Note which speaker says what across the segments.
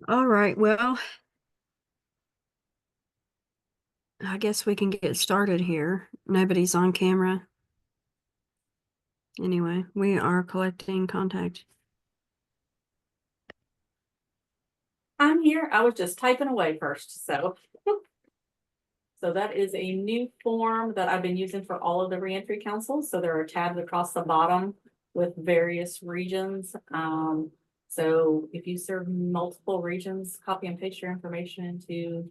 Speaker 1: All right, well, I guess we can get started here. Nobody's on camera. Anyway, we are collecting contact.
Speaker 2: I'm here. I was just typing away first. So that is a new form that I've been using for all of the reentry councils. So there are tabs across the bottom with various regions. So if you serve multiple regions, copy and paste your information into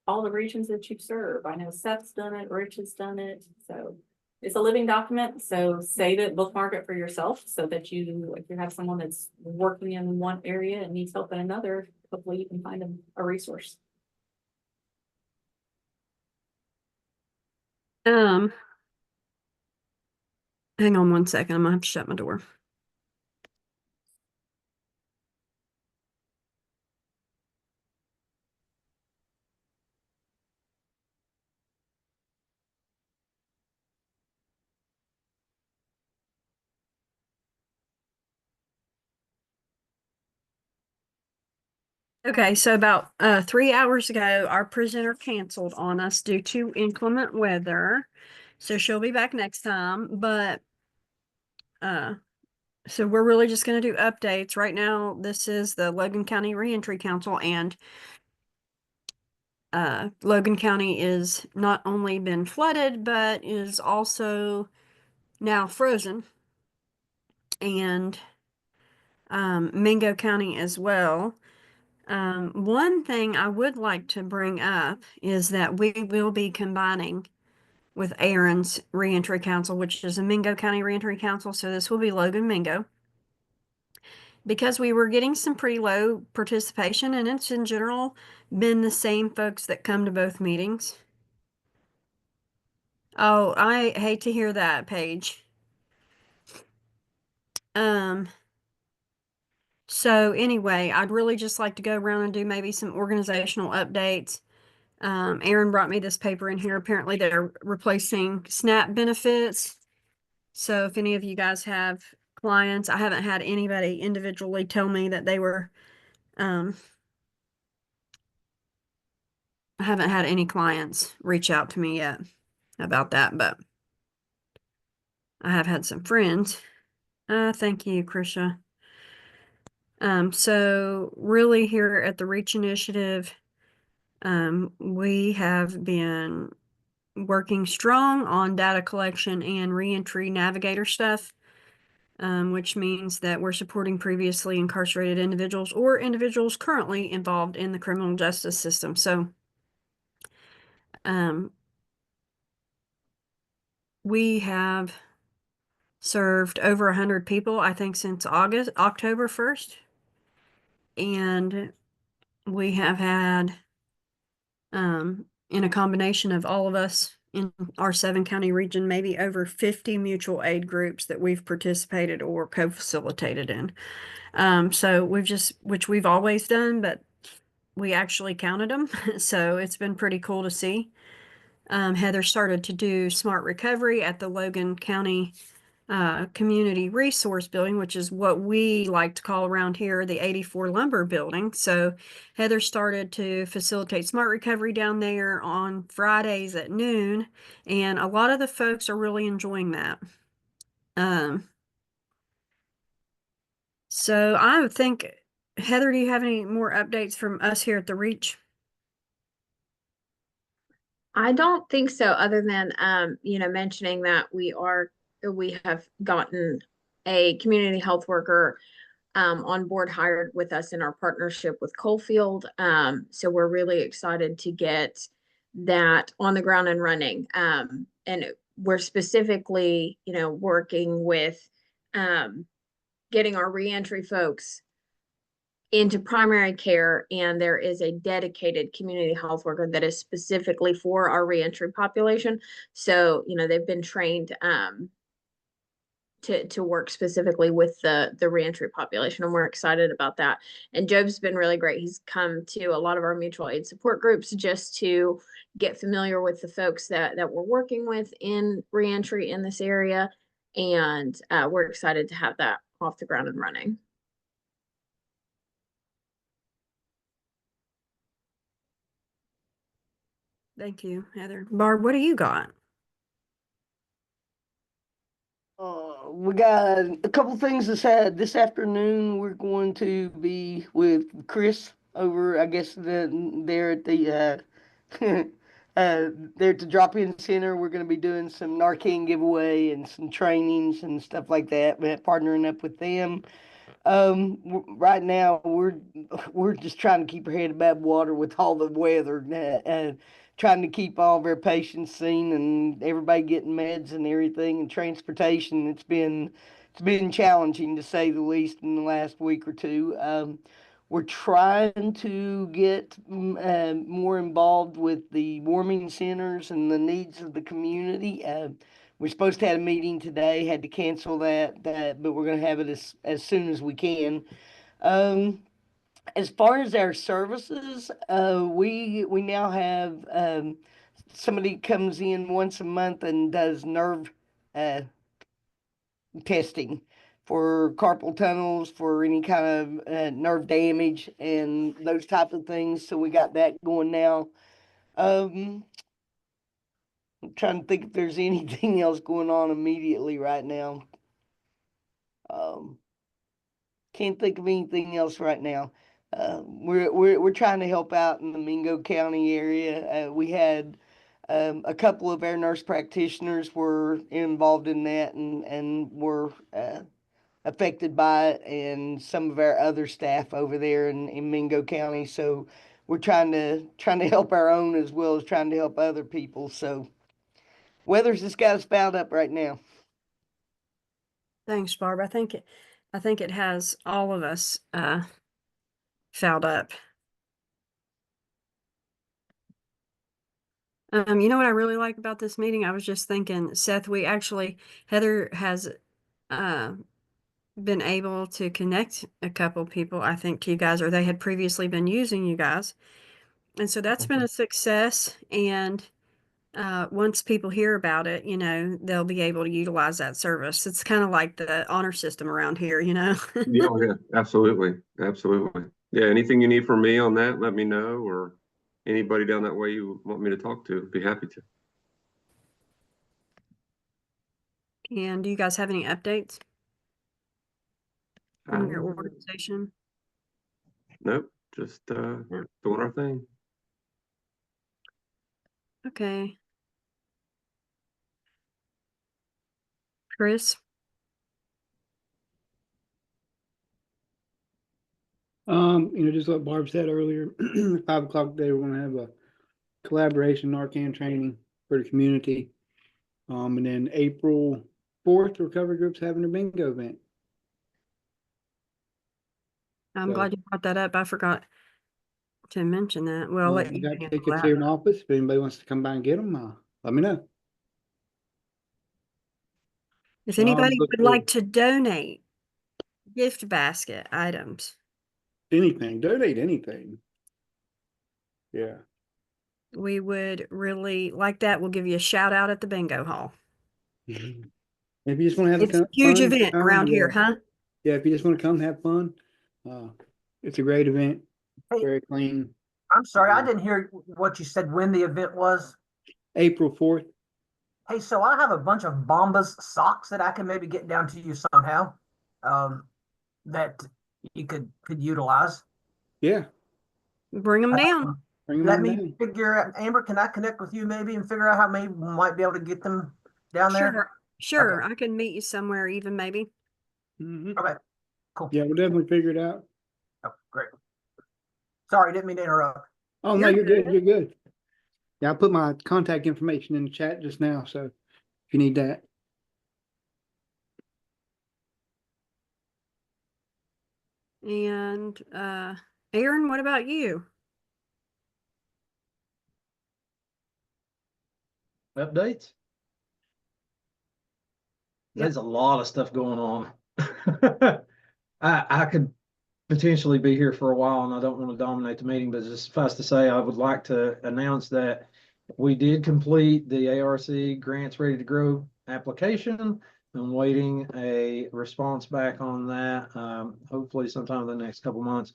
Speaker 2: all the regions that you serve. I know Seth's done it, Rich has done it. So it's a living document. So save it, bookmark it for yourself so that if you have someone that's working in one area and needs help in another, hopefully you can find them a resource.
Speaker 1: Um, Hang on one second. I'm gonna have to shut my door. Okay, so about 3 hours ago, our presenter canceled on us due to inclement weather. So she'll be back next time, but uh so we're really just going to do updates. Right now, this is the Logan County Reentry Council, and Logan County is not only been flooded, but is also now frozen, and Mingo County as well. One thing I would like to bring up is that we will be combining with Aaron's Reentry Council, which is a Mingo County Reentry Council. So this will be Logan Mingo. Because we were getting some pretty low participation, and it's in general been the same folks that come to both meetings. Oh, I hate to hear that, Paige. Um, so anyway, I'd really just like to go around and do maybe some organizational updates. Aaron brought me this paper in here. Apparently they're replacing SNAP benefits. So if any of you guys have clients, I haven't had anybody individually tell me that they were, I haven't had any clients reach out to me yet about that, but I have had some friends. Thank you, Krisha. So really here at the Reach Initiative, we have been working strong on data collection and reentry navigator stuff, which means that we're supporting previously incarcerated individuals or individuals currently involved in the criminal justice system. So, um, we have served over 100 people, I think, since October 1st. And we have had, in a combination of all of us in our 7 county region, maybe over 50 mutual aid groups that we've participated or co-facilitated in. So which we've always done, but we actually counted them. So it's been pretty cool to see. Heather started to do smart recovery at the Logan County Community Resource Building, which is what we like to call around here the 84 Lumber Building. So Heather started to facilitate smart recovery down there on Fridays at noon, and a lot of the folks are really enjoying that. Um, so I would think, Heather, do you have any more updates from us here at the Reach?
Speaker 3: I don't think so, other than mentioning that we have gotten a community health worker on board hired with us in our partnership with Coalfield. So we're really excited to get that on the ground and running. And we're specifically, working with getting our reentry folks into primary care, and there is a dedicated community health worker that is specifically for our reentry population. So, they've been trained to work specifically with the reentry population, and we're excited about that. And Job's been really great. He's come to a lot of our mutual aid support groups just to get familiar with the folks that we're working with in reentry in this area, and we're excited to have that off the ground and running.
Speaker 1: Thank you, Heather. Barb, what do you got?
Speaker 4: We got a couple things to say. This afternoon, we're going to be with Chris over, I guess, there at the there at the drop-in center. We're going to be doing some Narcan giveaway and some trainings and stuff like that. We're partnering up with them. Right now we're just trying to keep our head above water with all the weather, trying to keep all of our patients seen and everybody getting meds and everything and transportation. It's been challenging to say the least in the last week or two. We're trying to get more involved with the warming centers and the needs of the community. We're supposed to have a meeting today, had to cancel that, but we're going to have it as soon as we can. Um, as far as our services, we now have somebody comes in once a month and does nerve uh, testing for carpal tunnels, for any kind of nerve damage and those type of things. So we got that going now. Um, I'm trying to think if there's anything else going on immediately right now. Um, can't think of anything else right now. We're trying to help out in the Mingo County area. We had a couple of our nurse practitioners were involved in that and were affected by it, and some of our other staff over there in Mingo County. So we're trying to help our own as well as trying to help other people. So weather's just got us fouled up right now.
Speaker 1: Thanks, Barb. I think it has all of us fouled up. You know what I really like about this meeting? I was just thinking, Seth, Heather has uh been able to connect a couple people, I think, to you guys, or they had previously been using you guys. And so that's been a success. And once people hear about it, they'll be able to utilize that service. It's kind of like the honor system around here.
Speaker 5: Yeah, oh, yeah, absolutely. Absolutely. Yeah, anything you need from me on that, let me know, or anybody down that way you want me to talk to, be happy to.
Speaker 1: And do you guys have any updates from your
Speaker 5: Um,
Speaker 1: organization?
Speaker 5: Nope, just
Speaker 1: Yeah.
Speaker 5: doing our thing.
Speaker 1: Okay. Chris?
Speaker 6: Just what Barb said earlier, 5 o'clock today, we're gonna have a collaboration Narcan training for the community. And then April 4th, recovery group's having a bingo event.
Speaker 1: I'm
Speaker 6: So,
Speaker 1: glad you brought that up. I forgot to mention that. Well, I'll let
Speaker 6: we
Speaker 1: you
Speaker 6: got
Speaker 1: handle
Speaker 6: tickets
Speaker 1: that.
Speaker 6: here in the office. If anybody wants to come by and get them, let me know.
Speaker 1: If anybody
Speaker 6: Look
Speaker 1: would
Speaker 6: for
Speaker 1: like to donate gift basket items,
Speaker 6: anything, donate anything. Yeah.
Speaker 1: we would really like that. We'll give you a shout out at the bingo hall.
Speaker 6: If you just want to have
Speaker 1: It's a
Speaker 6: a
Speaker 1: huge
Speaker 6: fun
Speaker 1: event
Speaker 6: time,
Speaker 1: around
Speaker 6: yeah.
Speaker 1: here, huh?
Speaker 6: Yeah, if you just want to come have fun, it's a great event.
Speaker 7: Hey,
Speaker 6: Very clean.
Speaker 7: I'm sorry, I didn't hear what you said when the event was.
Speaker 6: April 4th.
Speaker 7: Hey, so I have a bunch of Bombas socks that I can maybe get down to you somehow, that you could utilize.
Speaker 6: Yeah,
Speaker 1: Bring them down.
Speaker 6: bring them
Speaker 7: Let
Speaker 6: on
Speaker 7: me
Speaker 6: down.
Speaker 7: figure out, Amber, can I connect with you maybe and figure out how maybe we might be able to get them down there?
Speaker 1: Sure, sure.
Speaker 7: Okay.
Speaker 1: I can meet you somewhere even maybe.
Speaker 6: Mhm.
Speaker 7: Okay, cool.
Speaker 6: Yeah, we'll definitely figure it out.
Speaker 7: Oh, great. Sorry, didn't mean to interrupt.
Speaker 6: Oh, no,
Speaker 1: You're
Speaker 6: you're good.
Speaker 1: good.
Speaker 6: You're good. Yeah, I put my contact information in the chat just now, so if you need that.
Speaker 1: And Aaron, what about you?
Speaker 8: Updates?
Speaker 1: Yep.
Speaker 8: There's a lot of stuff going on. I could potentially be here for a while and I don't want to dominate the meeting, but just suffice to say, I would like to announce that we did complete the ARC Grants Ready to Grow application. I'm waiting a response back on that, hopefully sometime in the next couple months.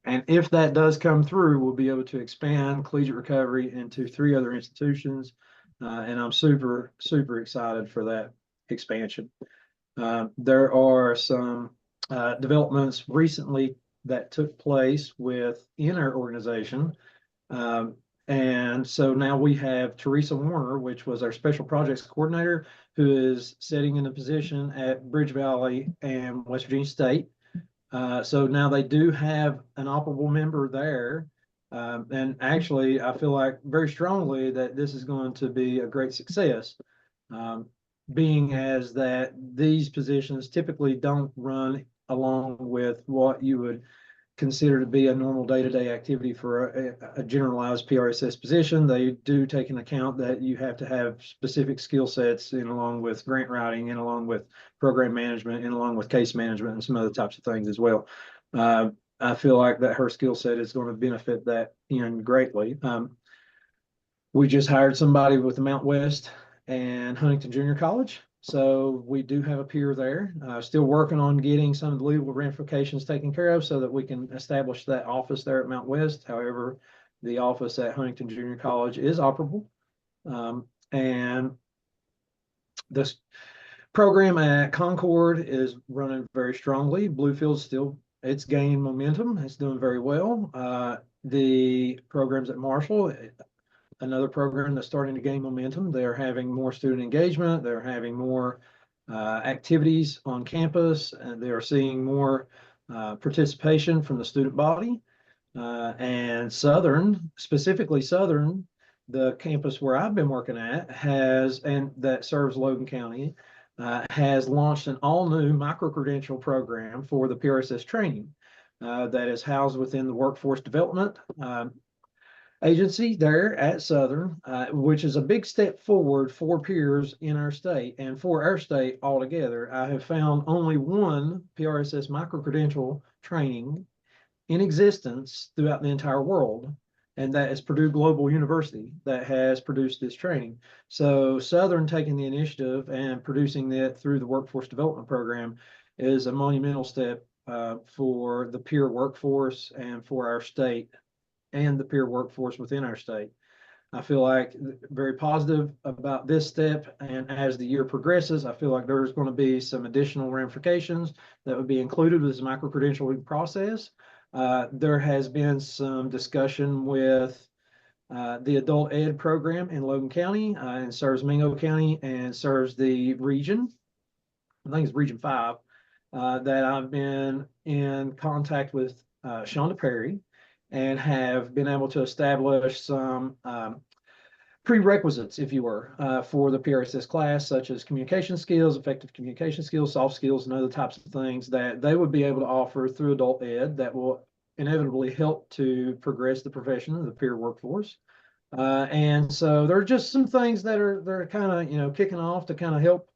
Speaker 8: And if that does come through, we'll be able to expand collegiate recovery into 3 other institutions. And I'm super, super excited for that expansion. There are some developments recently that took place within our organization. And so now we have Teresa Warner, which was our special projects coordinator, who is sitting in a position at Bridge Valley and West Virginia State. So now they do have an operable member there. And actually, I feel like very strongly that this is going to be a great success, being as that these positions typically don't run along with what you would consider to be a normal day-to-day activity for a generalized PRSS position. They do take into account that you have to have specific skill sets in along with grant writing and along with program management and along with case management and some other types of things as well. I feel like that her skill set is going to benefit that end greatly. We just hired somebody with the Mount West and Huntington Junior College. So we do have a peer there. Still working on getting some of the legal ramifications taken care of so that we can establish that office there at Mount West. However, the office at Huntington Junior College is operable. And this program at Concord is running very strongly. Bluefield's still, it's gaining momentum. It's doing very well. The programs at Marshall, another program that's starting to gain momentum. They're having more student engagement. They're having more activities on campus, and they are seeing more participation from the student body. And Southern, specifically Southern, the campus where I've been working at has, and that serves Logan County, has launched an all-new micro-credential program for the PRSS training that is housed within the workforce development agency there at Southern, which is a big step forward for peers in our state and for our state altogether. I have found only one PRSS micro-credential training in existence throughout the entire world, and that is Purdue Global University that has produced this training. So Southern taking the initiative and producing that through the workforce development program is a monumental step for the peer workforce and for our state and the peer workforce within our state. I feel like very positive about this step. And as the year progresses, I feel like there's going to be some additional ramifications that would be included with this micro-credentialing process. There has been some discussion with the adult ed program in Logan County and serves Mingo County and serves the region. I think it's Region 5 that I've been in contact with Shonda Perry and have been able to establish some prerequisites, if you were, for the PRSS class, such as communication skills, effective communication skills, soft skills, and other types of things that they would be able to offer through adult ed that will inevitably help to progress the profession of the peer workforce. And so there are just some things that are kind of, kicking off to kind of help,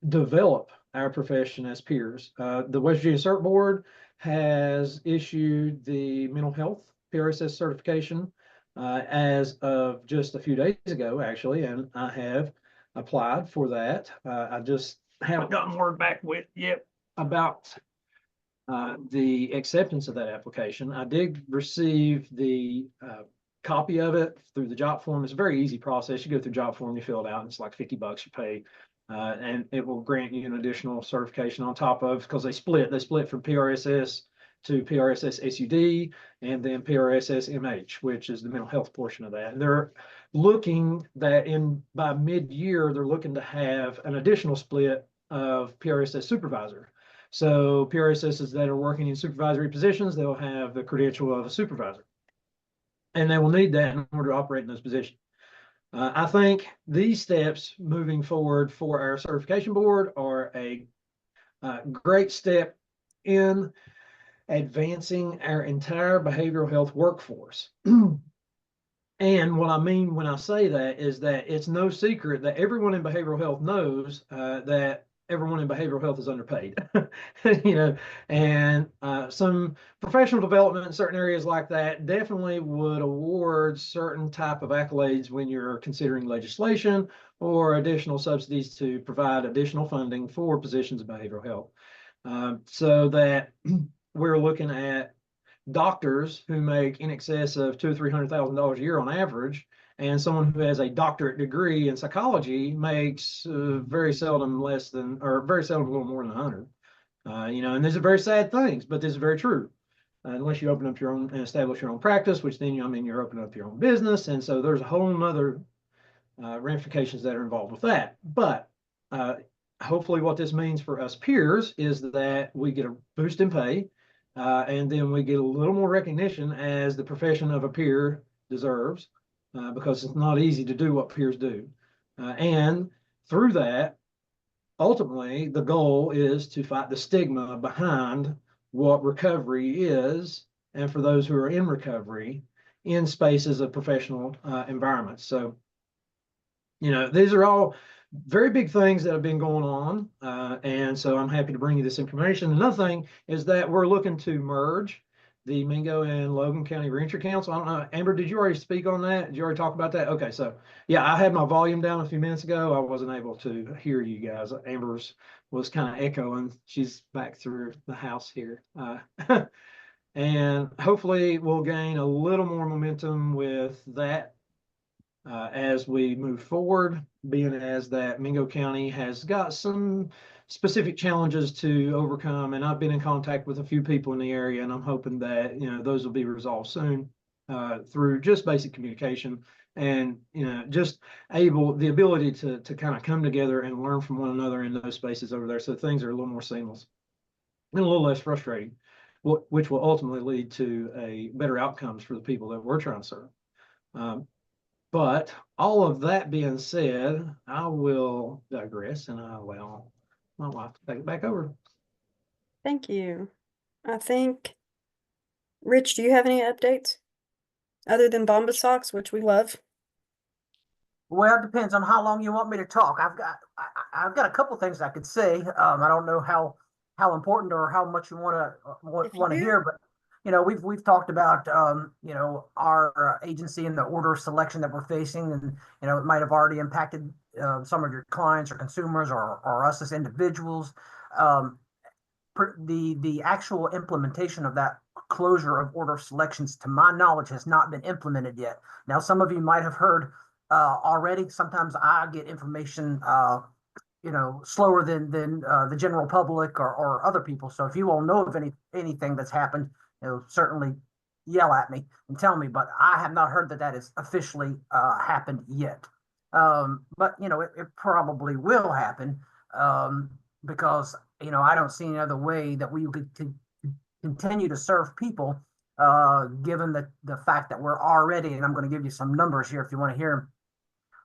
Speaker 8: develop our profession as peers. The West Virginia Cert Board has issued the mental health PRSS certification as of just a few days ago, actually, and I have applied for that. I just haven't gotten word back with yet about the acceptance of that application. I did receive the copy of it through the job form. It's a very easy process. You go through job form, you fill it out, and it's like $50 you pay. And it will grant you an additional certification on top of, because they split from PRSS to PRSS SUD and then PRSS MH, which is the mental health portion of that. And they're looking that by mid-year, they're looking to have an additional split of PRSS supervisor. So PRSSs that are working in supervisory positions, they'll have the credential of a supervisor. And they will need that in order to operate in those positions. I think these steps moving forward for our certification board are a great step in advancing our entire behavioral health workforce. And what I mean when I say that is that it's no secret that everyone in behavioral health knows that everyone in behavioral health is underpaid, and some professional development in certain areas like that definitely would award certain type of accolades when you're considering legislation or additional subsidies to provide additional funding for positions of behavioral health. So that we're looking at doctors who make in excess of $200,000 or $300,000 a year on average, and someone who has a doctorate degree in psychology makes very seldom less than, or very seldom a little more than 100. And these are very sad things, but this is very true. Unless you open up your own and establish your own practice, which then you're opening up your own business, and so there's a whole other ramifications that are involved with that. But hopefully, what this means for us peers is that we get a boost in pay, and then we get a little more recognition as the profession of a peer deserves, because it's not easy to do what peers do. And through that, ultimately, the goal is to fight the stigma behind what recovery is, and for those who are in recovery in spaces of professional environments. So, these are all very big things that have been going on. And so I'm happy to bring you this information. Another thing is that we're looking to merge the Mingo and Logan County Reentry Council. I don't know, Amber, did you already speak on that? Did you already talk about that? Okay, so yeah, I had my volume down a few minutes ago. I wasn't able to hear you guys. Amber's was kind of echoing. She's back through the house here. And hopefully we'll gain a little more momentum with that as we move forward, being as that Mingo County has got some specific challenges to overcome. And I've been in contact with a few people in the area, and I'm hoping that, those will be resolved soon through just basic communication and, just the ability to kind of come together and learn from one another in those spaces over there. So things are a little more seamless and a little less frustrating, which will ultimately lead to a better outcomes for the people that we're trying to serve. But all of that being said, I will digress and I allow my wife to take it back over.
Speaker 1: Thank you. I think, Rich, do you have any updates other than Bomba Socks, which we love?
Speaker 7: Well, it depends on how long you want me to talk. I've got a couple things I could say. I don't know how important or how much you want to hear, but we've talked about our agency and the order of selection that we're facing, and it might have already impacted some of your clients or consumers or us as individuals. The actual implementation of that closure of order of selections, to my knowledge, has not been implemented yet. Now, some of you might have heard already. Sometimes I get information slower than the general public or other people. So if you all know of anything that's happened, certainly yell at me and tell me. But I have not heard that has officially happened yet. But it probably will happen because I don't see any other way that we could continue to serve people, given the fact that we're already, and I'm going to give you some numbers here if you want to hear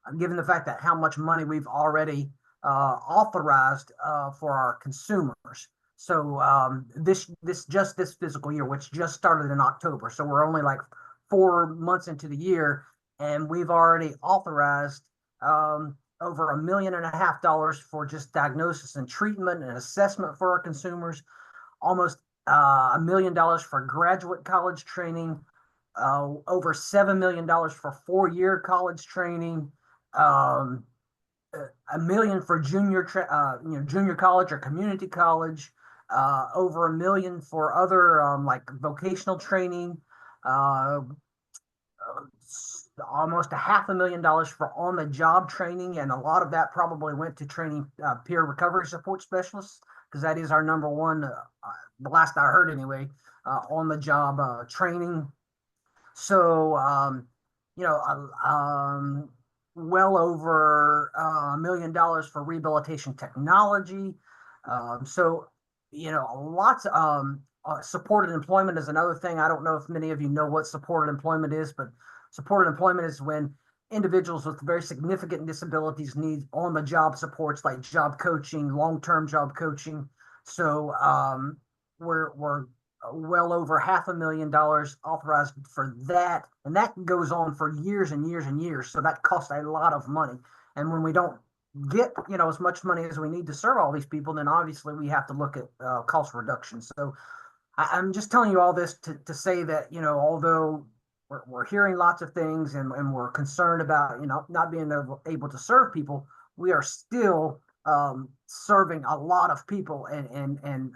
Speaker 7: them, given the fact that how much money we've already authorized for our consumers. So this fiscal year, which just started in October, so we're only like 4 months into the year, and we've already authorized over $1.5 million for just diagnosis and treatment and assessment for our consumers, almost $1 million for graduate college training, over $7 million for 4-year college training, $1 million for junior college or community college, over $1 million for other like vocational training, almost $500,000 for on-the-job training, and a lot of that probably went to training peer recovery support specialists, because that is our number one, the last I heard anyway, on-the-job training. So well over $1 million for rehabilitation technology. So lots of supported employment is another thing. I don't know if many of you know what supported employment is, but supported employment is when individuals with very significant disabilities need on-the-job supports like job coaching, long-term job coaching. So we're well over $500,000 authorized for that, and that goes on for years and years and years. So that costs a lot of money, and when we don't get as much money as we need to serve all these people, then obviously we have to look at cost reduction. So I'm just telling you all this to say that although we're hearing lots of things and we're concerned about not being able to serve people, we are still serving a lot of people and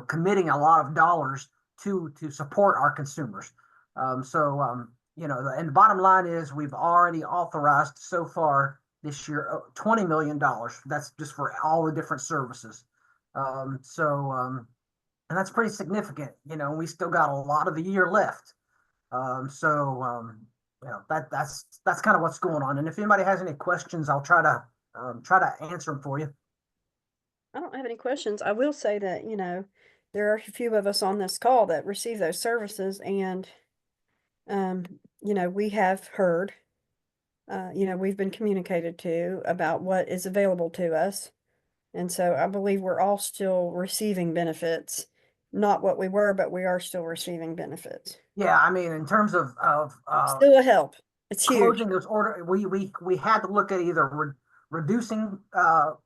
Speaker 7: committing a lot of dollars to support our consumers. You know, and the bottom line is we've already authorized so far this year $20 million. That's just for all the different services. And that's pretty significant. You know, we still got a lot of the year left. You know, that's kind of what's going on. And if anybody has any questions, I'll try to answer them for you.
Speaker 1: I don't have any questions. I will say that, you know, there are a few of us on this call that receive those services and, you know, we have heard, you know, we've been communicated to about what is available to us. And so I believe we're all still receiving benefits, not what we were, but we are still receiving benefits.
Speaker 7: Yeah, I mean, in terms of
Speaker 1: Still a help. It's huge.
Speaker 7: closing those order, we had to look at either reducing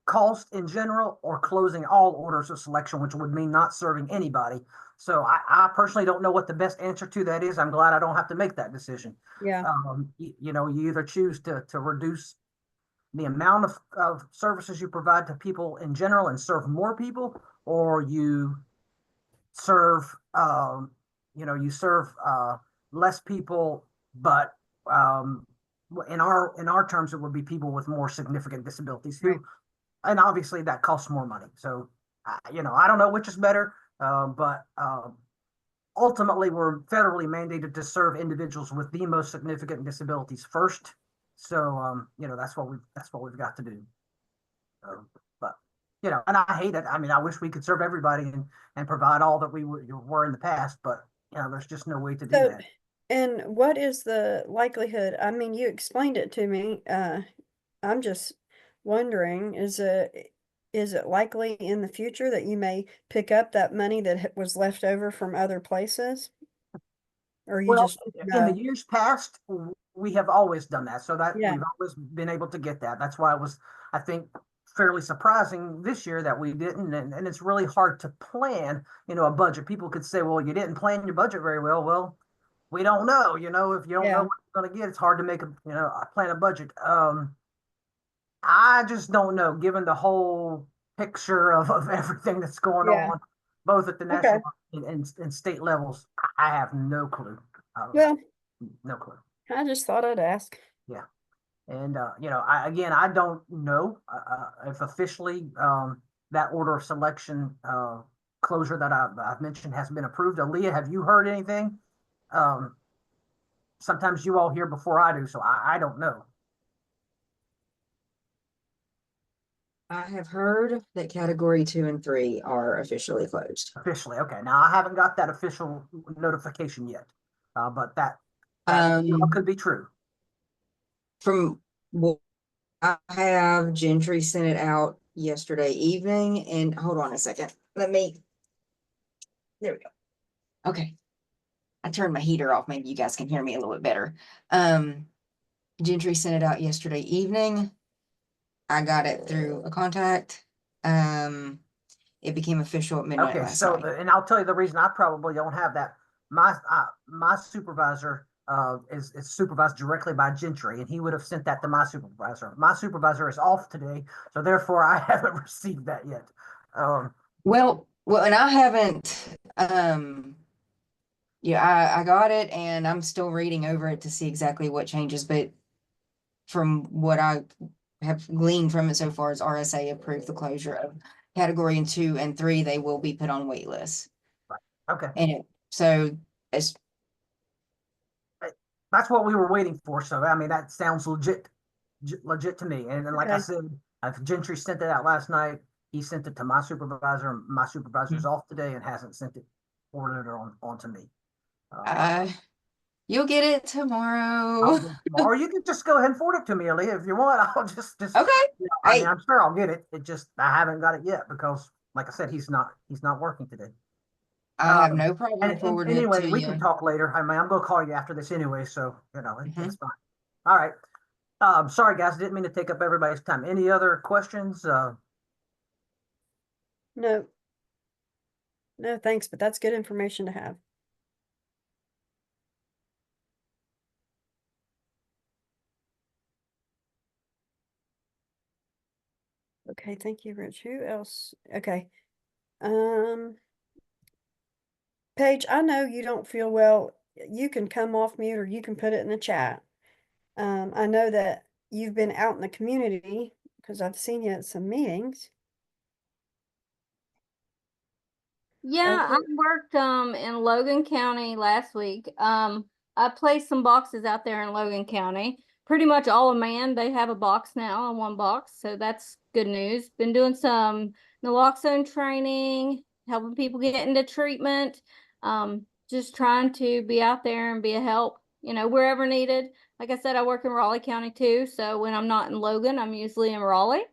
Speaker 7: cost in general or closing all orders of selection, which would mean not serving anybody. So I personally don't know what the best answer to that is. I'm glad I don't have to make that decision.
Speaker 1: Yeah.
Speaker 7: You know, you either choose to reduce the amount of services you provide to people in general and serve more people, or you serve, you serve less people, but in our terms, it would be people with more significant disabilities who,
Speaker 1: Right.
Speaker 7: and obviously that costs more money. So, you know, I don't know which is better, but ultimately we're federally mandated to serve individuals with the most significant disabilities first. So, you know, that's what we've got to do. But you know, and I hate it. I mean, I wish we could serve everybody and provide all that we were in the past, but you know, there's just no way to do
Speaker 1: So,
Speaker 7: that.
Speaker 1: and what is the likelihood? I mean, you explained it to me. I'm just wondering, is it likely in the future that you may pick up that money that was left over from other places? Or you
Speaker 7: Well,
Speaker 1: just
Speaker 7: in the
Speaker 1: know?
Speaker 7: years past, we have always done that, so that
Speaker 1: Yeah.
Speaker 7: we've always been able to get that. That's why it was, I think, fairly surprising this year that we didn't, and it's really hard to plan, you know, a budget. People could say, well, you didn't plan your budget very well. Well, we don't know, you know, if you don't know
Speaker 1: Yeah.
Speaker 7: what you're going to get, it's hard to make plan a budget. I just don't know, given the whole picture of everything that's going
Speaker 1: Yeah.
Speaker 7: on, both at the
Speaker 1: Okay.
Speaker 7: national and state levels. I have no clue.
Speaker 1: Well,
Speaker 7: No clue.
Speaker 1: I just thought I'd ask.
Speaker 7: Yeah. And, you know, I don't know if officially that order of selection closure that I've mentioned has been approved. Aaliyah, have you heard anything? Um, Sometimes you all hear before I do, so I don't know.
Speaker 9: I have heard that category 2 and 3 are officially closed.
Speaker 7: Officially. Okay. Now, I haven't got that official notification yet, but that could be true.
Speaker 9: From what I have, Gentry sent it out yesterday evening, and hold on a second. There we go. Okay. I turned my heater off. Maybe you guys can hear me a little bit better. Gentry sent it out yesterday evening. I got it through a contact. It became official at midnight
Speaker 7: Okay,
Speaker 9: last
Speaker 7: so
Speaker 9: night.
Speaker 7: and I'll tell you the reason I probably don't have that. My supervisor is supervised directly by Gentry, and he would have sent that to my supervisor. My supervisor is off today, so therefore I haven't received that yet.
Speaker 9: Well, and I haven't. Yeah, I got it, and I'm still reading over it to see exactly what changes. But from what I have gleaned from it so far, is RSA approved the closure of category 2 and 3. They will be put on wait lists.
Speaker 7: Okay,
Speaker 9: And so it's
Speaker 7: that's what we were waiting for. So I mean, that sounds legit to me. And then, like I
Speaker 1: Okay.
Speaker 7: said, if Gentry sent it out last night, he sent it to my supervisor. My supervisor's off today and hasn't sent it forwarded on to me.
Speaker 9: you'll get it tomorrow.
Speaker 7: Or you can just go ahead and forward it to me, Aaliyah, if you want. I'll just
Speaker 9: Okay.
Speaker 7: I mean,
Speaker 9: Hey,
Speaker 7: I'm sure I'll get it. It just I haven't got it yet because, like I said, he's not working today.
Speaker 9: I have no problem
Speaker 7: And
Speaker 9: forwarding it
Speaker 7: anyway,
Speaker 9: to
Speaker 7: we
Speaker 9: you.
Speaker 7: can talk later. I mean, I'm gonna call you after this anyway, so you know
Speaker 9: Mhm.
Speaker 7: it's fine. All right. Sorry guys, didn't mean to take up everybody's time. Any other questions?
Speaker 1: No. No, thanks, but that's good information to have. Okay, thank you, Rich. Who else? Okay. Paige, I know you don't feel well. You can come off mute or you can put it in the chat. I know that you've been out in the community because I've seen you at some meetings.
Speaker 10: Yeah,
Speaker 1: Okay.
Speaker 10: I worked in Logan County last week. I placed some boxes out there in Logan County. Pretty much all of man, they have a box now on one box, so that's good news. Been doing some naloxone training, helping people get into treatment. Just trying to be out there and be a help, wherever needed. Like I said, I work in Raleigh County too, so when I'm not in Logan, I'm usually in Raleigh.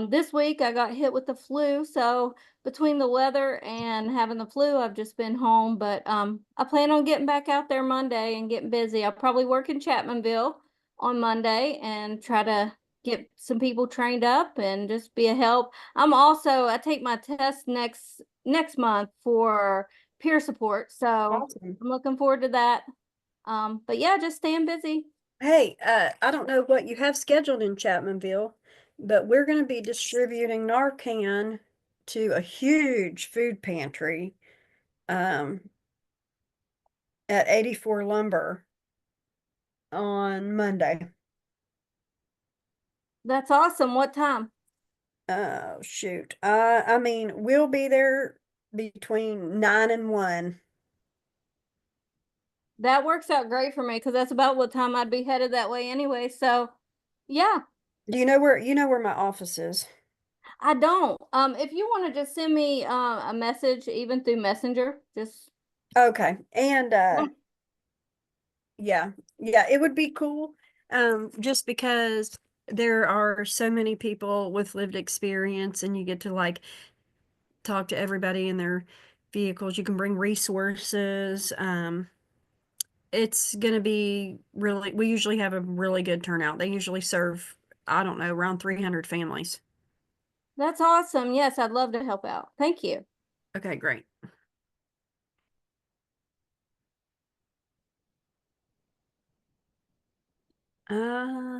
Speaker 10: This week I got hit with the flu, so between the weather and having the flu, I've just been home, but I plan on getting back out there Monday and getting busy. I'll probably work in Chapmanville on Monday and try to get some people trained up and just be a help. I take my test next month for peer support, so
Speaker 1: Awesome.
Speaker 10: I'm looking forward to that. But yeah, just staying busy.
Speaker 1: Hey, I don't know what you have scheduled in Chapmanville, but we're going to be distributing Narcan to a huge food pantry um, at 84 Lumber on Monday.
Speaker 10: That's awesome. What time?
Speaker 1: Oh, shoot. I mean, we'll be there between 9 and 1.
Speaker 10: That works out great for me because that's about what time I'd be headed that way anyway. So, yeah,
Speaker 1: Do you know where my office is?
Speaker 10: I don't. If you want to just send me a message, even through Messenger, just
Speaker 1: Okay. And yeah, it would be cool. Just because there are so many people with lived experience and you get to like talk to everybody in their vehicles. You can bring resources. It's gonna be really, we usually have a really good turnout. They usually serve, I don't know, around 300 families.
Speaker 10: that's awesome. Yes, I'd love to help out. Thank you.
Speaker 1: Okay, great. Uh,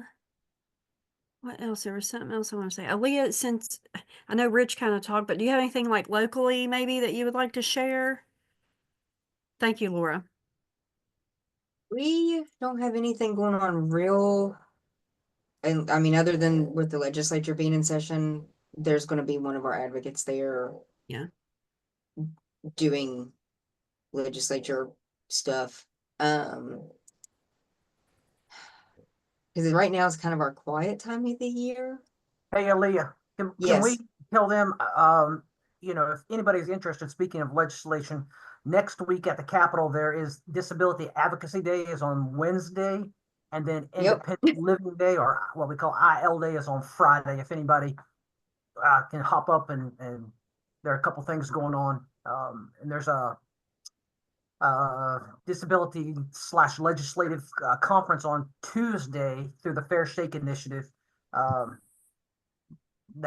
Speaker 1: what else? There was something else I want to say. Aaliyah, since I know Rich kind of talked, but do you have anything like locally maybe that you would like to share? Thank you, Laura.
Speaker 9: We don't have anything going on real. And I mean, other than with the legislature being in session, there's gonna be one of our advocates there.
Speaker 1: Yeah.
Speaker 9: Doing legislature stuff. Because right now is kind of our quiet time of the year.
Speaker 7: Hey, Aaliyah, can
Speaker 9: Yes.
Speaker 7: we tell them, if anybody's interested, speaking of legislation, next week at the Capitol, there is Disability Advocacy Day is on Wednesday, and then
Speaker 9: Yep.
Speaker 7: Independent Living Day, or what we call IL Day, is on Friday. If anybody can hop up and there are a couple things going on. And there's a disability / legislative conference on Tuesday through the Fair Shake Initiative. That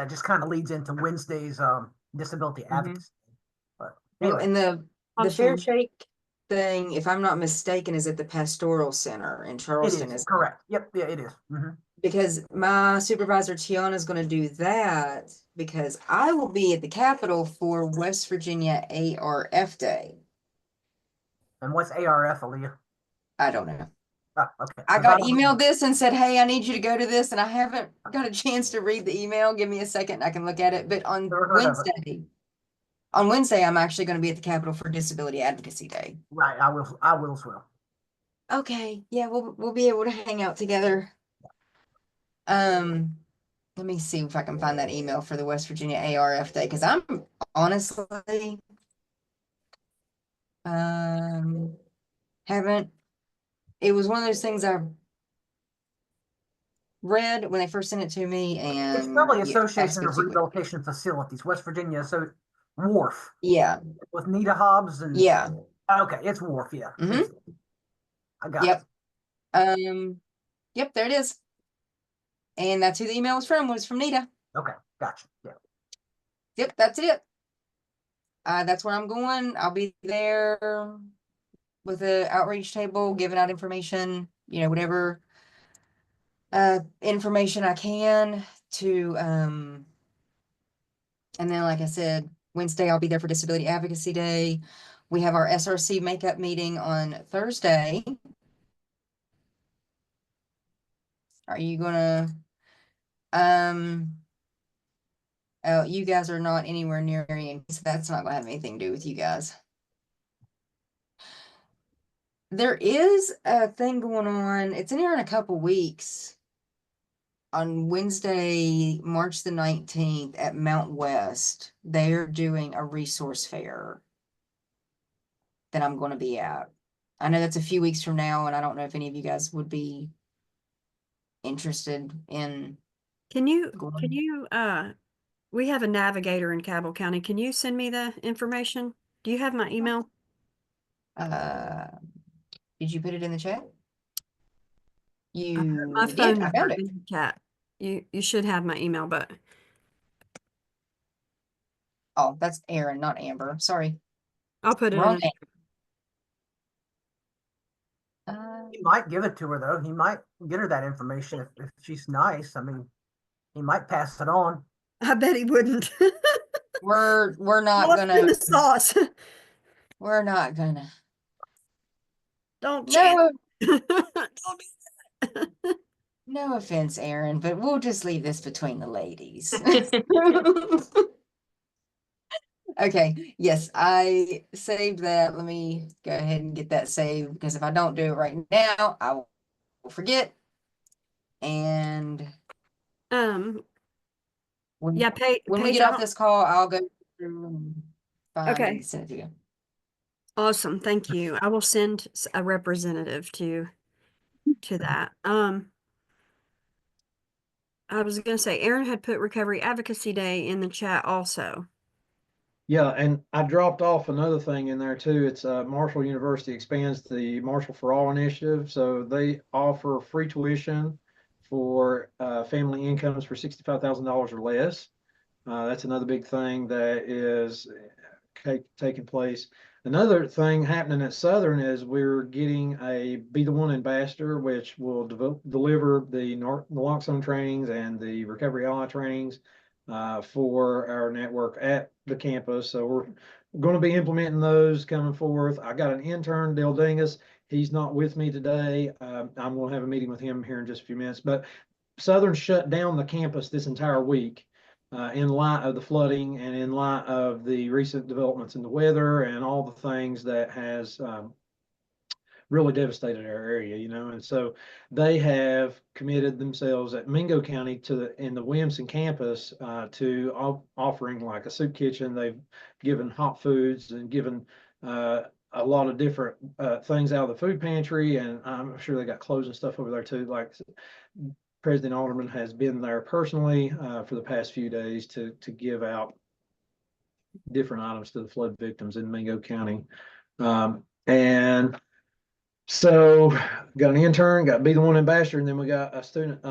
Speaker 7: just kind of leads into Wednesday's disability advocacy. But
Speaker 9: Well,
Speaker 7: anyway,
Speaker 9: and the Fair
Speaker 10: Awesome.
Speaker 9: Shake thing, if I'm not mistaken, is at the Pastoral Center in
Speaker 7: it
Speaker 9: Charleston,
Speaker 7: is
Speaker 9: is
Speaker 7: correct. Yep, yeah, it is. Mhm.
Speaker 9: because my supervisor Tiana is going to do that because I will be at the Capitol for West Virginia ARF Day.
Speaker 7: And what's ARF, Aaliyah?
Speaker 9: I don't know.
Speaker 7: Okay.
Speaker 9: I
Speaker 7: 'Cause
Speaker 9: got
Speaker 7: don't-
Speaker 9: emailed this and said, hey, I need you to go to this, and I haven't got a chance to read the email. Give me a second, I can look at it. But on
Speaker 7: Never heard of it.
Speaker 9: Wednesday, I'm actually going to be at the Capitol for Disability Advocacy Day.
Speaker 7: Right, I will as well.
Speaker 9: Okay, yeah, we'll be able to hang out together. Let me see if I can find that email for the West Virginia ARF Day, because I'm honestly haven't. It was one of those things I read when they first sent it to me, and
Speaker 7: It's probably
Speaker 9: you asked
Speaker 7: Association
Speaker 9: me
Speaker 7: of
Speaker 9: to.
Speaker 7: Rehabilitation Facilities, West Virginia, so WARF
Speaker 9: Yeah,
Speaker 7: with Nita Hobbs and
Speaker 9: yeah.
Speaker 7: okay, it's WARF, yeah.
Speaker 9: Mhm.
Speaker 7: I got
Speaker 9: Yep.
Speaker 7: it.
Speaker 9: Yep, there it is. And that's who the email was from Nita.
Speaker 7: Okay, gotcha. Yeah.
Speaker 9: Yep, that's it. That's where I'm going. I'll be there with the outreach table, giving out information, whatever information I can to and then like I said, Wednesday I'll be there for Disability Advocacy Day. We have our SRC makeup meeting on Thursday. Are you gonna, oh, you guys are not anywhere near Marion, so that's not gonna have anything to do with you guys. There is a thing going on, it's in here in a couple weeks. On Wednesday, March the 19th at Mount West, they're doing a resource fair that I'm gonna be at. I know that's a few weeks from now, and I don't know if any of you guys would be interested in
Speaker 1: Can you,
Speaker 9: going.
Speaker 1: we have a navigator in Cabell County. Can you send me the information? Do you have my email?
Speaker 9: Did you put it in the chat?
Speaker 1: I put
Speaker 9: You
Speaker 1: my
Speaker 9: did,
Speaker 1: phone
Speaker 9: I
Speaker 1: number
Speaker 9: found it.
Speaker 1: in the chat. You should have my email, but
Speaker 9: Oh, that's Aaron, not Amber, sorry.
Speaker 1: I'll put it
Speaker 9: Wrong
Speaker 1: in.
Speaker 9: name.
Speaker 7: He might give it to her though. He might get her that information if she's nice. I mean, he might pass it on.
Speaker 1: I bet he wouldn't.
Speaker 9: We're not
Speaker 1: Lost in
Speaker 9: gonna,
Speaker 1: the sauce.
Speaker 9: we're not gonna.
Speaker 1: Don't cheat.
Speaker 9: No,
Speaker 1: Don't do that.
Speaker 9: no offense, Aaron, but we'll just leave this between the ladies. Okay, yes, I saved that. Let me go ahead and get that saved because if I don't do it right now, I will forget. And when,
Speaker 1: Yeah,
Speaker 9: when we
Speaker 1: Paige,
Speaker 9: get off this call, I'll go through and find
Speaker 1: Okay.
Speaker 9: and send it to you.
Speaker 1: Awesome, thank you. I will send a representative to that. I was gonna say Aaron had put Recovery Advocacy Day in the chat also.
Speaker 8: Yeah, and I dropped off another thing in there too. It's Marshall University expands the Marshall for All initiative. So they offer free tuition for family incomes for $65,000 or less. That's another big thing that is taking place. Another thing happening at Southern is we're getting a Be the One ambassador, which will deliver the naloxone trainings and the recovery ally trainings for our network at the campus. So we're going to be implementing those coming forth. I got an intern, Dale Dingus. He's not with me today. I'm going to have a meeting with him here in just a few minutes. But Southern shut down the campus this entire week in light of the flooding and in light of the recent developments in the weather and all the things that has really devastated our area, you know. And so they have committed themselves at Mingo County in the Williamson campus to offering like a soup kitchen. They've given hot foods and given a lot of different things out of the food pantry, and I'm sure they got clothes and stuff over there too. Like President Alderman has been there personally for the past few days to give out different items to the flood victims in Mingo County. And so got an intern, got Be the One ambassador, and then we got a student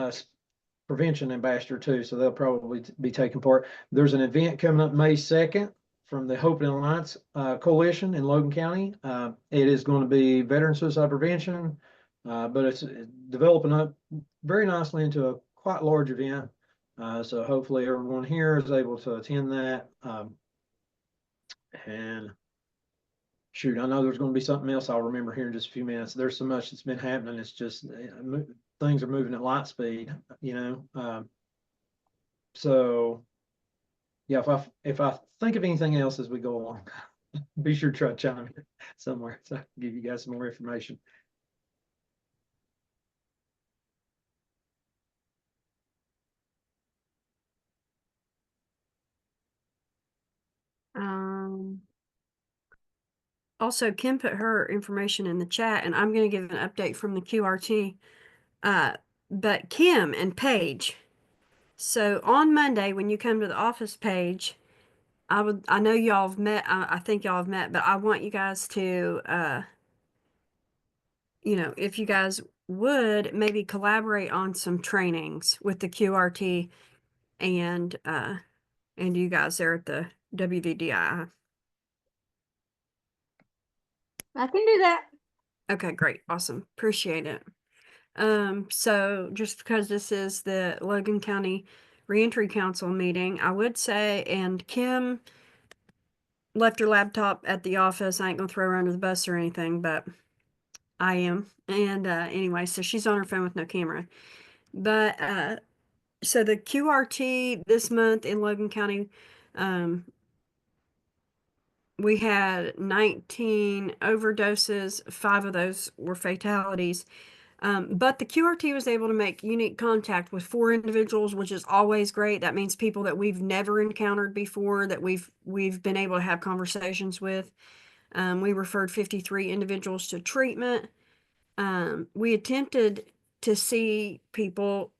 Speaker 8: prevention ambassador too. So they'll probably be taking part. There's an event coming up May 2nd from the Hope and Alliance Coalition in Logan County. It is going to be veteran suicide prevention, but it's developing up very nicely into a quite large event. So hopefully everyone here is able to attend that. And shoot, I know there's going to be something else I'll remember here in just a few minutes. There's so much that's been happening. It's just things are moving at light speed, you know. So yeah, if I think of anything else as we go along, be sure to try to chime in somewhere so I can give you guys some more information.
Speaker 1: Also, Kim put her information in the chat, and I'm going to give an update from the QRT. But Kim and Paige, so on Monday when you come to the office, Paige, I know y'all have met. I think y'all have met, but I want you guys to, you know, if you guys would maybe collaborate on some trainings with the QRT and you guys there at the WVDI.
Speaker 10: I can do that.
Speaker 1: Okay, great. Awesome. Appreciate it. So just because this is the Logan County Reentry Council meeting, I would say, and Kim, left her laptop at the office. I ain't gonna throw her under the bus or anything, but I am. And anyway, so she's on her phone with no camera. But so the QRT this month in Logan County, um, we had 19 overdoses. 5 of those were fatalities. But the QRT was able to make unique contact with 4 individuals, which is always great. That means people that we've never encountered before, that we've been able to have conversations with. We referred 53 individuals to treatment. We attempted to see people.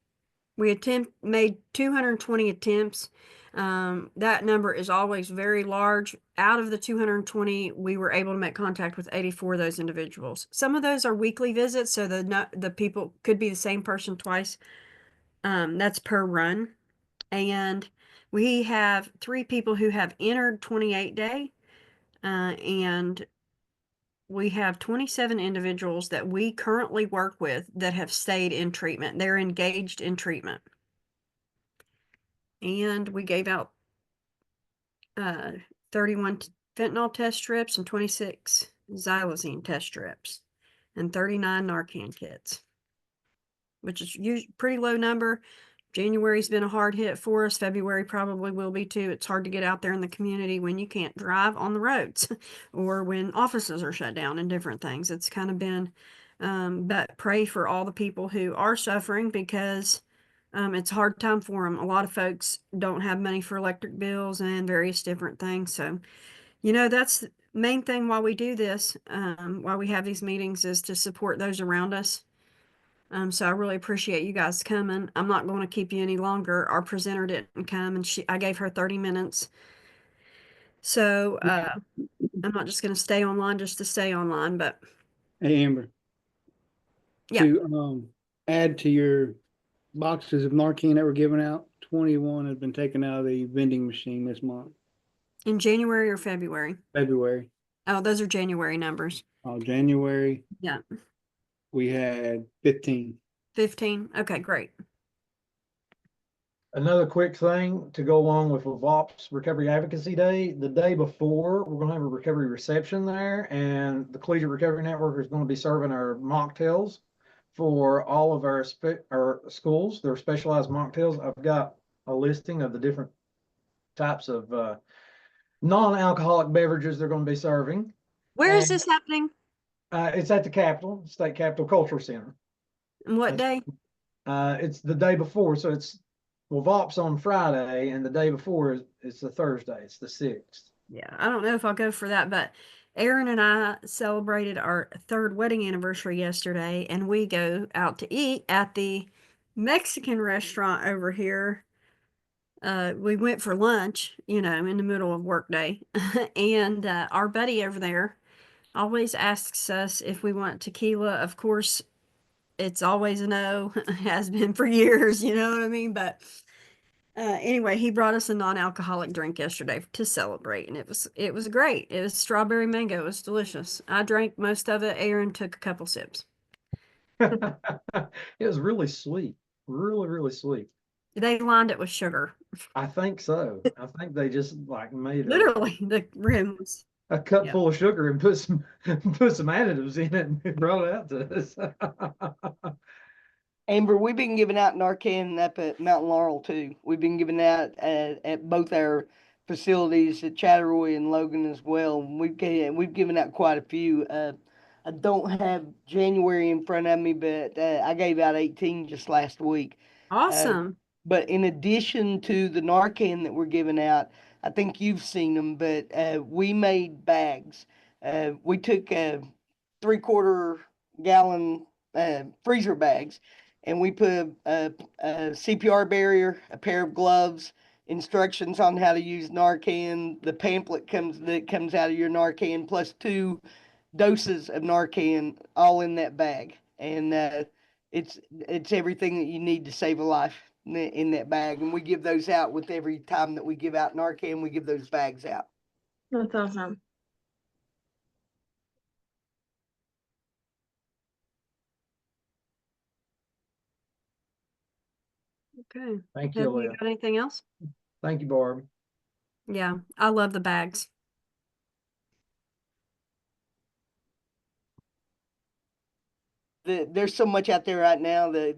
Speaker 1: Made 220 attempts. That number is always very large. Out of the 220, we were able to make contact with 84 of those individuals. Some of those are weekly visits, so the people could be the same person twice. That's per run. And we have 3 people who have entered 28 day, and we have 27 individuals that we currently work with that have stayed in treatment. They're engaged in treatment. And we gave out 31 fentanyl test strips and 26 xylazine test strips and 39 Narcan kits, which is pretty low number. January's been a hard hit for us. February probably will be too. It's hard to get out there in the community when you can't drive on the roads or when offices are shut down and different things. It's kind of been, but pray for all the people who are suffering because it's a hard time for them. A lot of folks don't have money for electric bills and various different things. So, that's the main thing why we do this, why we have these meetings is to support those around us. So I really appreciate you guys coming. I'm not going to keep you any longer. Our presenter didn't come and I gave her 30 minutes. So I'm not just going to stay online just to stay online, but
Speaker 6: Hey, Amber.
Speaker 1: Yeah.
Speaker 6: To add to your boxes of Narcan that were given out, 21 have been taken out of the vending machine this month,
Speaker 1: in January or February?
Speaker 6: February.
Speaker 1: Oh, those are January numbers.
Speaker 6: January,
Speaker 1: Yeah.
Speaker 6: we had 15.
Speaker 1: 15. Okay, great.
Speaker 8: Another quick thing to go along with VOPS Recovery Advocacy Day, the day before, we're gonna have a recovery reception there, and the Collegiate Recovery Network is gonna be serving our mocktails for all of our schools, their specialized mocktails. I've got a listing of the different types of non-alcoholic beverages they're gonna be serving.
Speaker 1: Where is
Speaker 8: And
Speaker 1: this happening?
Speaker 8: it's at the Capitol, State Capitol Cultural Center.
Speaker 1: And what day?
Speaker 8: It's the day before, so VOP's on Friday, and the day before it's the Thursday. It's the 6th.
Speaker 1: Yeah, I don't know if I'll go for that, but Aaron and I celebrated our 3rd wedding anniversary yesterday, and we go out to eat at the Mexican restaurant over here. We went for lunch, in the middle of work day, and our buddy over there always asks us if we want tequila. Of course, it's always a no, has been for years, you know what I mean? But anyway, he brought us a non-alcoholic drink yesterday to celebrate, and it was great. It was strawberry mango. It was delicious. I drank most of it. Aaron took a couple sips.
Speaker 8: It was really sweet, really, really sweet.
Speaker 1: They lined it with sugar.
Speaker 8: I think so. I think they just like made
Speaker 1: Literally, the rim was.
Speaker 8: a cup
Speaker 1: Yeah.
Speaker 8: full of sugar and put some additives in it and brought it out to us.
Speaker 4: Amber, we've been giving out Narcan up at Mountain Laurel too. We've been giving out at both our facilities at Chatteroy and Logan as well. We've given out quite a few. I don't have January in front of me, but I gave out 18 just last week.
Speaker 1: Awesome.
Speaker 4: But in addition to the Narcan that we're giving out, I think you've seen them, but we made bags. We took 3/4 gallon freezer bags, and we put a CPR barrier, a pair of gloves, instructions on how to use Narcan. The pamphlet that comes out of your Narcan, plus 2 doses of Narcan, all in that bag. And it's everything that you need to save a life in that bag. And we give those out with every time that we give out Narcan, we give those bags out.
Speaker 3: That's awesome.
Speaker 1: Okay.
Speaker 8: Thank
Speaker 1: Have
Speaker 8: you,
Speaker 1: you
Speaker 8: Leah.
Speaker 1: got anything else?
Speaker 8: Thank you, Barb.
Speaker 1: Yeah, I love the bags.
Speaker 4: there's so much out there right now that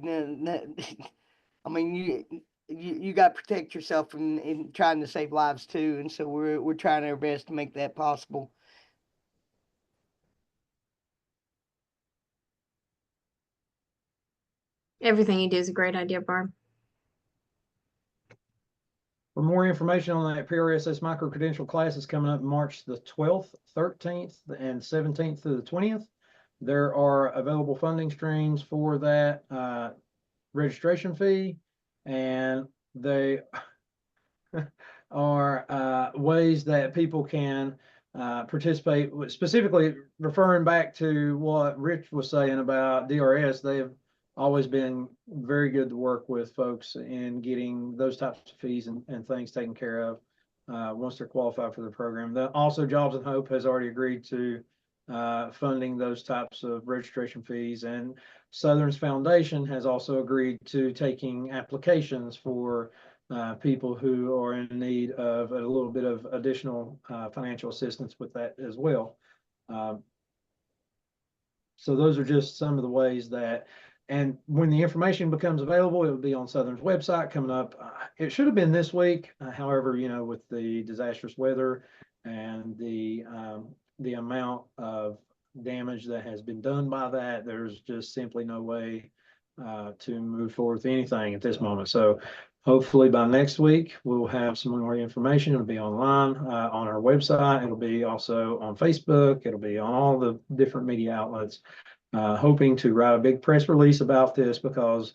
Speaker 4: I mean, you got to protect yourself in trying to save lives too, and so we're trying our best to make that possible.
Speaker 3: Everything you do is a great idea, Barb.
Speaker 8: For more information on that PRSS micro-credential class is coming up March the 12th, 13th, and 17th through the 20th. There are available funding streams for that registration fee, and they are ways that people can participate, specifically referring back to what Rich was saying about DRS. They have always been very good to work with folks in getting those types of fees and things taken care of once they're qualified for the program. Also, Jobs and Hope has already agreed to funding those types of registration fees, and Southern's Foundation has also agreed to taking applications for people who are in need of a little bit of additional financial assistance with that as well. So those are just some of the ways that, and when the information becomes available, it will be on Southern's website coming up. It should have been this week. However, you know, with the disastrous weather and the amount of damage that has been done by that, there's just simply no way to move forward with anything at this moment. So hopefully by next week, we'll have some more information. It'll be online on our website. It'll be also on Facebook. It'll be on all the different media outlets. Hoping to write a big press release about this because,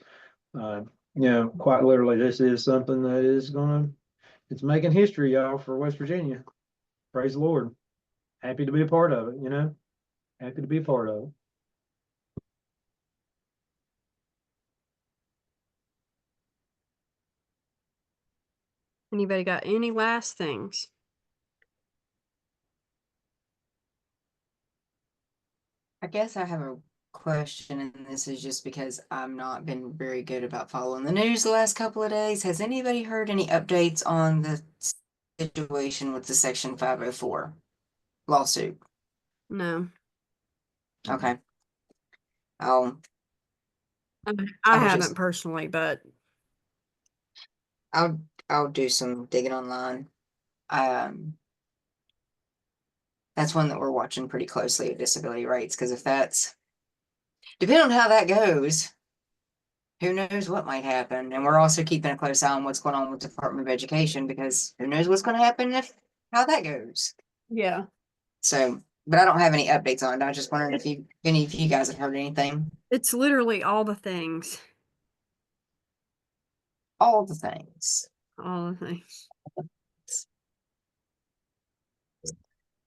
Speaker 8: you know, quite literally, this is something that is it's making history, y'all, for West Virginia. Praise the Lord. Happy to be a part of it, you know, happy to be a part of it.
Speaker 1: Anybody got any last things?
Speaker 9: I guess I have a question, and this is just because I've not been very good about following the news the last couple of days. Has anybody heard any updates on the situation with the Section 504 lawsuit?
Speaker 1: No.
Speaker 9: Okay. I'll
Speaker 1: I
Speaker 9: I was
Speaker 1: haven't
Speaker 9: just-
Speaker 1: personally, but
Speaker 9: I'll do some digging online. That's one that we're watching pretty closely at disability rates, because if that's depending on how that goes, who knows what might happen. And we're also keeping a close eye on what's going on with the Department of Education, because who knows what's going to happen if how that goes.
Speaker 1: yeah.
Speaker 9: So, but I don't have any updates on it. I was just wondering if any of you guys have heard anything.
Speaker 1: It's literally all the things.
Speaker 9: All the things.
Speaker 1: All the things.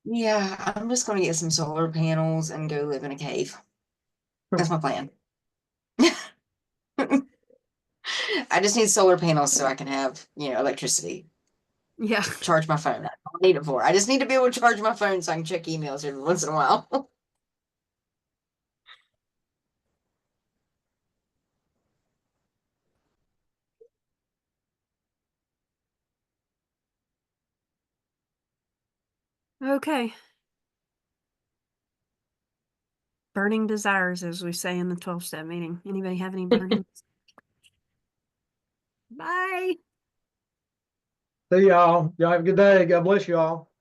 Speaker 9: Yeah, I'm just going to get some solar panels and go live in a cave. That's my plan. I just need solar panels so I can have, electricity.
Speaker 1: Yeah.
Speaker 9: Charge my phone. I don't need it for. I just need to be able to charge my phone so I can check emails every once in a while.
Speaker 1: Okay. Burning desires, as we say in the 12-step meeting. Anybody have any burning? Bye.
Speaker 8: See y'all. Y'all have a good day. God bless you all.